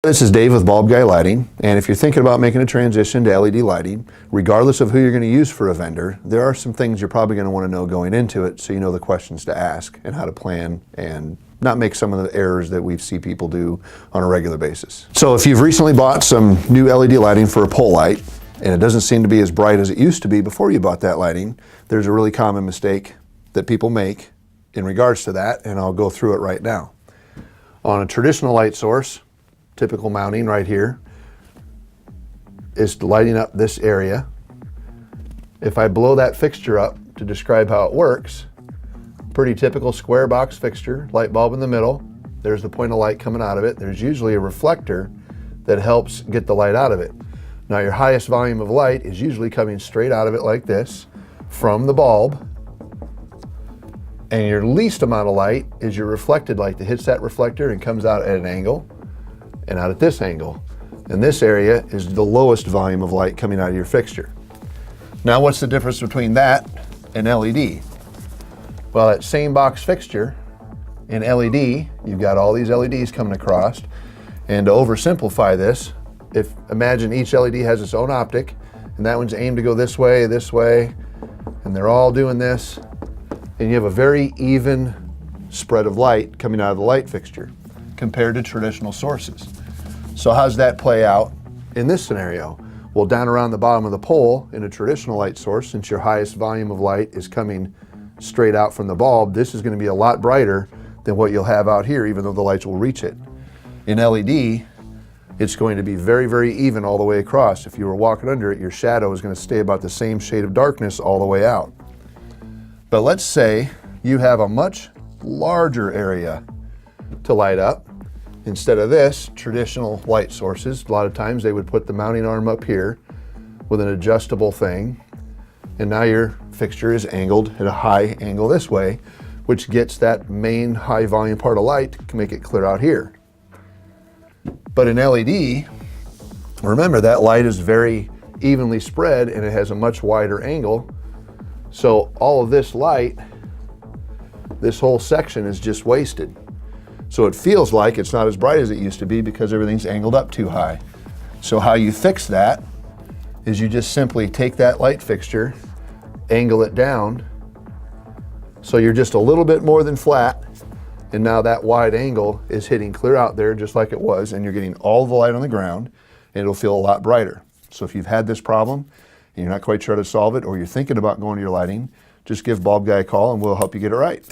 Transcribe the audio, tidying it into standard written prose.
This is Dave with BulbGuy Lighting, and if you're thinking about making a transition to LED lighting, regardless of who you're going to use for a vendor, there are some things you're probably going to want to know going into it so you know the questions to ask and how to plan and not make some of the errors that we see people do on a regular basis. So if you've recently bought some new LED lighting for a pole light, and it doesn't seem to be as bright as it used to be before you bought that lighting, there's a really common mistake that people make in regards to that, and I'll go through it right now. On a traditional light source, typical mounting right here is lighting up this area. If I blow that fixture up to describe how it works, pretty typical square box fixture, light bulb in the middle, there's the point of light coming out of it. There's usually a reflector that helps get the light out of it. Now your highest volume of light is usually coming straight out of it like this from the bulb, and your least amount of light is your reflected light that hits that reflector and comes out at an angle and out at this angle. And this area is the lowest volume of light coming out of your fixture. Now what's the difference between that and LED? Well, that same box fixture in LED, you've got all these LEDs coming across, and to oversimplify this, imagine each LED has its own optic, and that one's aimed to go this way, and they're all doing this, and you have a very even spread of light coming out of the light fixture compared to traditional sources. So how's that play out in this scenario? Well, down around the bottom of the pole in a traditional light source, since your highest volume of light is coming straight out from the bulb, this is going to be a lot brighter than what you'll have out here, even though the lights will reach it. In LED, it's going to be very, very even all the way across. If you were walking under it, your shadow is going to stay about the same shade of darkness all the way out. But let's say you have a much larger area to light up. Instead of this, traditional light sources, a lot of times they would put the mounting arm up here with an adjustable thing, and now your fixture is angled at a high angle this way, which gets that main high volume part of light to make it clear out here. But in LED, remember that light is very evenly spread and it has a much wider angle. So all of this light, this whole section is just wasted. So it feels like it's not as bright as it used to be because everything's angled up too high. So how you fix that is you just simply take that light fixture, angle it down, so you're just a little bit more than flat, and now that wide angle is hitting clear out there just like it was, and you're getting all the light on the ground, and it'll feel a lot brighter. So if you've had this problem and you're not quite sure how to solve it, or you're thinking about going to your lighting, just give BulbGuy a call and we'll help you get it right.